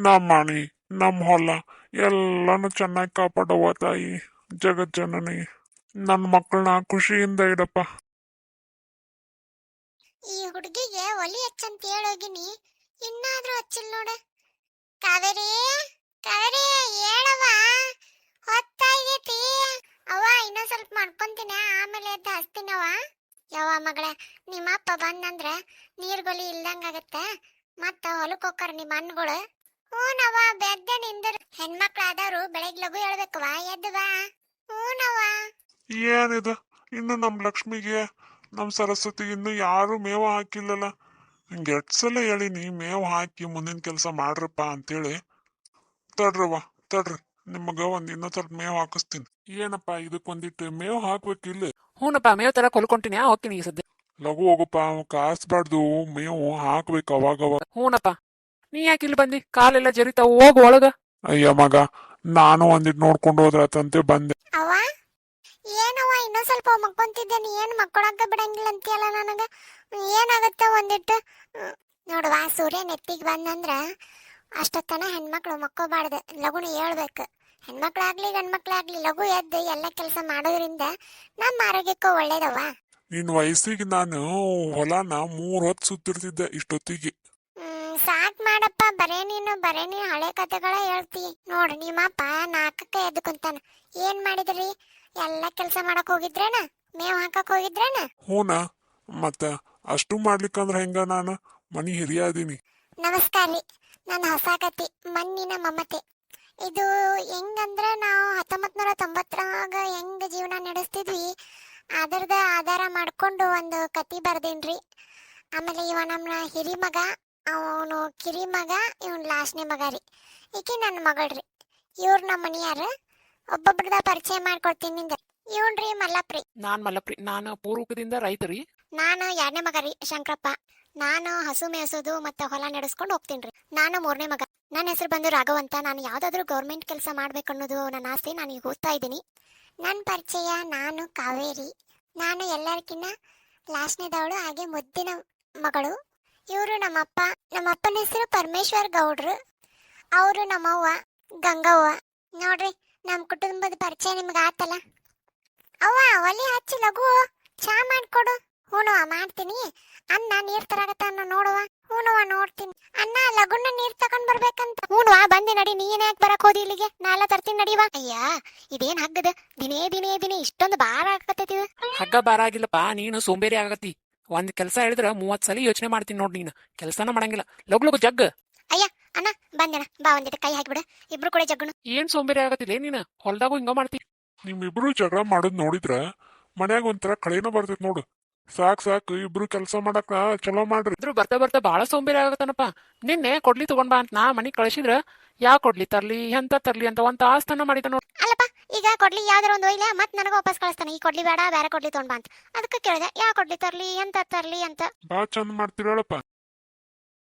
ನಮ್ಮ ಮನಿ ನಮ್ಮ ಹೊಲ ಎಲ್ಲಾನು ಚೆನ್ನಾಗಿ ಕಾಪಾಡವ್ವ ತಾಯಿ ಜಗಜ್ಜನನಿ. ನನ್ನ ಮಕ್ಕಳನ್ನ ಖುಷಿಯಿಂದ ಇಡಪ್ಪ. ಈ ಹುಡುಗಿಗೆ ಒಲಿ ಹಚ್ಚಂತ ಹೇಳೋಗಿನಿ, ಇನ್ನಾದ್ರೂ ಹಚ್ಚಿಲ್ ನೋಡ. ಕಾವೇರಿ, ಕಾವೇರಿ ಹೇಳವ್ವ, ಹೊತ್ತಾಗೈತಿ. ಅವ್ವ ಇನ್ನೊಂದ್ ಸ್ವಲ್ಪ ಮಾಡ್ಕೊಂತೀನಿ, ಆಮೇಲೆ ಎದ್ದು ಹಚ್ತೀನವ. ಯವ್ವ ಮಗಳ, ನಿಮ್ಮಪ್ಪ ಬಂದಂದ್ರ ನೀರ್ಗೊಲಿ ಇಲ್ದಂಗಾಗತ್ತ. ಮತ್ತ ಹೊಲಕ್ ಹೋಗ್ತಾರ ನಿಮ್ಮ ಅಣ್ಣಗಳು. ಹೂನವ್ವ, ಬೆದ್ದೆ ನಿಂದ್ರ. ಹೆಣ್ಮಕ್ಳಾದವ್ರು ಬೆಳಗ್ಗೆ ಲಘು ಹೇಳ್ಬೇಕವ್ವ, ಎದ್ದು ಬಾ. ಹೂನವ್ವ. ಏನಿದು, ಇನ್ನು ನಮ್ಮ ಲಕ್ಷ್ಮಿಗೆ ನಮ್ಮ ಸರಸ್ವತಿ ಇನ್ನು ಯಾರು ಮೇವು ಹಾಕಿಲ್ಲಲ್ಲ. ಹಂಗೆ ಎಷ್ಟ್ ಸಲ ಹೇಳಿನಿ ಮೇವು ಹಾಕಿ ಮುಂದಿನ ಕೆಲಸ ಮಾಡ್ರಪ್ಪ ಅಂತೇಳಿ. ತಡ್ರವ್ವ ತಡ್ರಿ, ನಿಮಗ ಇನ್ನೊಂದ್ ಸ್ವಲ್ಪ ಮೇವು ಹಾಕಿಸ್ತೀನಿ. ಏನಪ್ಪ ಇದಕ್ಕೆ ಒಂದಿಟ್ಟು ಮೇವು ಹಾಕ್ಬೇಕಿಲ್ಲ? ಹೂನಪ್ಪ, ಮೇವ್ ತರ ಕೊಲ್ಕೊಂತೀನಿ, ಹೋಗ್ತೀನಿ ಈ ಸದ್ಯ. ಲಘು ಹೋಗಪ್ಪ, ಕಾಸ್ಬಾರ್ದು, ಮೇವು ಹಾಕ್ಬೇಕು ಅವಾಗವಾಗ. ಹೂನಪ್ಪ, ನೀ ಯಾಕೆ ಇಲ್ಲಿ ಬಂದಿ? ಕಾಲೆಲ್ಲ ಜರಿತಾವು, ಹೋಗು ಒಳಗ. ಅಯ್ಯ ಮಗ, ನಾನು ಒಂದಿಟ್ಟು ನೋಡ್ಕೊಂಡು ಹೋದ್ರಾತಂತೆ ಬಂದೆ. ಅವ್ವ, ಏನವ್ವ ಇನ್ನೊಂದ್ ಸ್ವಲ್ಪ ಮಕ್ಕೊಂತಿದ್ದೆ, ನೀ ಏನ್ ಮಕ್ಕೊಳಕ ಬಿಡಂಗಿಲ್ಲ ಅಂತೀಯಲ್ಲ ನನಗ. ಏನಾಗತ್ತ ಒಂದಿಟ್ಟು ನೋಡುವ, ಸೂರ್ಯ ನೆತ್ತಿಗೆ ಬಂದಂದ್ರ ಅಷ್ಟೊತ್ತನ ಹೆಣ್ಮಕ್ಳು ಮಕ್ಕೋಬಾರ್ದು, ಲಗುನ ಹೇಳ್ಬೇಕು. ಹೆಣ್ಮಕ್ಳಾಗ್ಲಿ ಗಂಡ್ಮಕ್ಳಾಗ್ಲಿ ಲಘು ಎದ್ದು ಎಲ್ಲ ಕೆಲಸ ಮಾಡೋದ್ರಿಂದ ನಮ್ಮ ಆರೋಗ್ಯಕ್ಕೂ ಒಳ್ಳೇದವ್ವ. ನಿನ್ ವಯಸ್ಸಿಗೆ ನಾನು ಹೊಲನ 3 ಹೊತ್ತು ಸುತ್ತಿರ್ತಿದ್ದೆ ಇಷ್ಟೊತ್ತಿಗೆ. ಸಾಕ್ ಮಾಡಪ್ಪ, ಬರೇ ನೀನು ಹಳೆ ಕತೆಗಳ ಹೇಳ್ತಿ. ನೋಡು, ನಿಮ್ಮಪ್ಪ 4ಕ್ಕೆ ಎದ್ದು ಕುಂತಾನ. ಏನ್ ಮಾಡಿದ್ರಿ? ಎಲ್ಲ ಕೆಲಸ ಮಾಡಕ್ ಹೋಗಿದ್ರೇನ? ಮೇವ್ ಹಾಕಕ್ ಹೋಗಿದ್ರೇನ? ಹೂನ, ಮತ್ತ ಅಷ್ಟು ಮಾಡ್ಲಿಕ್ಕಂದ್ರ ಹೆಂಗ, ನಾನು ಮನಿ ಹಿರಿಯ ಅದೀನಿ. ನಮಸ್ಕಾರ ರೀ, ನನ್ನ ಹೊಸ ಕತಿ ಮಣ್ಣಿನ ಮಮತೆ. ಇದು ಹೆಂಗಂದ್ರ, ನಾವು 1990ರಾಗ ಹೆಂಗ್ ಜೀವನ ನಡೆಸ್ತಿದ್ವಿ ಅದರದ ಆಧಾರ ಮಾಡ್ಕೊಂಡು ಒಂದು ಕತಿ ಬರ್ದೇನ್ರಿ. ಆಮೇಲೆ ಇವ ನಮ್ಮ ಹಿರಿ ಮಗ, ಅವನು ಕಿರಿ ಮಗ, ಇವನ್ ಲಾಸ್ಟ್ನೇ ಮಗ ರೀ. ಈಕಿ ನನ್ನ ಮಗಳ್ರಿ. ಇವ್ರು ನಮ್ಮ ಮನಿಯಾರ. ಒಬ್ಬೊಬ್ರದ ಪರಿಚಯ ಮಾಡ್ಕೊಡ್ತೀನಿ ನಿಂದ. ಇವನ್ರಿ ಮಲ್ಲಪ್ರಿ. ನಾನ್ ಮಲ್ಲಪ್ರಿ, ನಾನು ಪೂರ್ವಕದಿಂದ ರೈತರಿ. ನಾನು 2ನೇ ಮಗ ರೀ, ಶಂಕರಪ್ಪ. ನಾನು ಹಸು ಮೇಯಿಸೋದು ಮತ್ತೆ ಹೊಲ ನಡೆಸ್ಕೊಂಡು ಹೋಗ್ತೀನಿ. ನಾನು 3ನೇ ಮಗ. ನನ್ನ ಹೆಸರು ಬಂದು ರಾಘವ್ ಅಂತ. ನಾನು ಯಾವ್ದಾದ್ರು ಗೌರ್ಮೆಂಟ್ ಕೆಲಸ ಮಾಡ್ಬೇಕು ಅನ್ನೋದು ನನ್ನ ಆಸೆ. ನಾನು ಈಗ ಓದ್ತಾ ಇದ್ದೀನಿ. ನನ್ನ ಪರಿಚಯ, ನಾನು ಕಾವೇರಿ. ನಾನು ಎಲ್ಲರಿಗಿನ್ನ ಲಾಸ್ಟ್ನೇದವಳು, ಹಾಗೆ ಮುದ್ದಿನ ಮಗಳು. ಇವರು ನಮ್ಮಪ್ಪ. ನಮ್ಮಪ್ಪನ ಹೆಸರು ಪರಮೇಶ್ವರ್ ಗೌಡ್ರು. ಅವರು ನಮ್ಮವ್ವ ಗಂಗವ್ವ. ನೋಡ್ರಿ, ನಮ್ಮ ಕುಟುಂಬದ ಪರಿಚಯ ನಿಮ್ಗೆ ಆತಲ್ಲ. ಅವ್ವ, ಒಲಿ ಹಚ್ಚಿ ಲಘು ಚಾ ಮಾಡ್ಕೊಡು. ಹೂನವ್ವ, ಮಾಡ್ತೀನಿ. ಅನ್ನ ನೀರ್ ತರಾಕತ್ತಾನ ನೋಡುವ. ಹೂನವ್ವ, ನೋಡ್ತೀನಿ. ಅನ್ನ ಲಗುನ ನೀರ್ ತಕೊಂಡ್ ಬರ್ಬೇಕಂತ. ಹೂನವ್ವ, ಬಂದೆ ನಡಿ. ನೀನ್ ಯಾಕೆ ಬರಕ್ ಹೋದಿ ಇಲ್ಲಿಗೆ? ನಾಲ ತರ್ತೀನಿ ನಡಿವ. ಅಯ್ಯ, ಇದೇನ್ ಹಗ್ಗದ? ದಿನೇ ಇಷ್ಟೊಂದು ಭಾರ ಆಗತ್ತೈತಿ. ಹಗ್ಗ ಬಾರ ಆಗಿಲ್ಲಪ್ಪ, ನೀನು ಸೋಂಬೇರಿ ಆಗತಿ. ಒಂದ್ ಕೆಲಸ ಹೇಳಿದ್ರ 30 ಸಲ ಯೋಚನೆ ಮಾಡ್ತೀನಿ ನೋಡ್. ನೀನು ಕೆಲಸನ ಮಾಡಂಗಿಲ್ಲ. ಲಗು ಜಗ್. ಅಯ್ಯ ಅಣ್ಣ, ಬಂದೆಣ ಬಾ, ಒಂದಿಟ್ಟು ಕೈ ಹಾಕಿಬಿಡ. ಇಬ್ರು ಕೂಡ ಜಗ್ಗುನು. ಏನ್ ಸೋಂಬೇರಿ ಆಗತ್ತಿಲ್ಲ ನೀನು? ಹೊಲ್ದಾಗೂ ಹಿಂಗ ಮಾಡ್ತಿ. ನಿಮ್ಮಿಬ್ರು ಜಗಳ ಮಾಡೋದ್ ನೋಡಿದ್ರ ಮನ್ಯಾಗ ಒಂಥರ ಕಳೆನೋ ಬರ್ತೈತ್ ನೋಡು. ಸಾಕು ಇಬ್ರು ಕೆಲಸ ಮಾಡಕ ಚಲೋ ಮಾಡ್ರಿ. ಇದ್ರು ಬರ್ತಾ ಬಾಳ ಸೋಂಬೇರಿ ಆಗತ್ತನಪ್ಪ. ನಿನ್ನೆ ಕೊಡ್ಲಿ ತಗೊಂಡ್ ಬಾ ಅಂತ ನಾ ಮನಿಗ್ ಕಳಿಸಿದ್ರ, ಯಾ ಕೊಡ್ಲಿ ತರ್ಲಿ ಎಂತ ತರ್ಲಿ ಅಂತ ಒಂದ್ ತಾಸ್ತನ ಮಾಡಿದ ನೋಡ್. ಅಲ್ಲಪ್ಪ, ಈಗ ಕೊಡ್ಲಿ ಯಾವ್ದಾರ ಒಂದು ಒಯ್ಲೆ ಮತ್ ನನಗ ವಾಪಸ್ ಕಳಿಸ್ತಾನೆ. ಈ ಕೊಡ್ಲಿ ಬೇಡ, ಬೇರೆ ಕೊಡ್ಲಿ ತಗೊಂಡ್ ಬಾ ಅಂತ. ಅದಕ್ಕೆ ಕೇಳಿದೆ, ಯಾ ಕೊಡ್ಲಿ ತರ್ಲಿ ಎಂತ ತರ್ಲಿ ಅಂತ. ಬಾ ಚಂದ ಮಾಡ್ತಿರಳಪ್ಪ.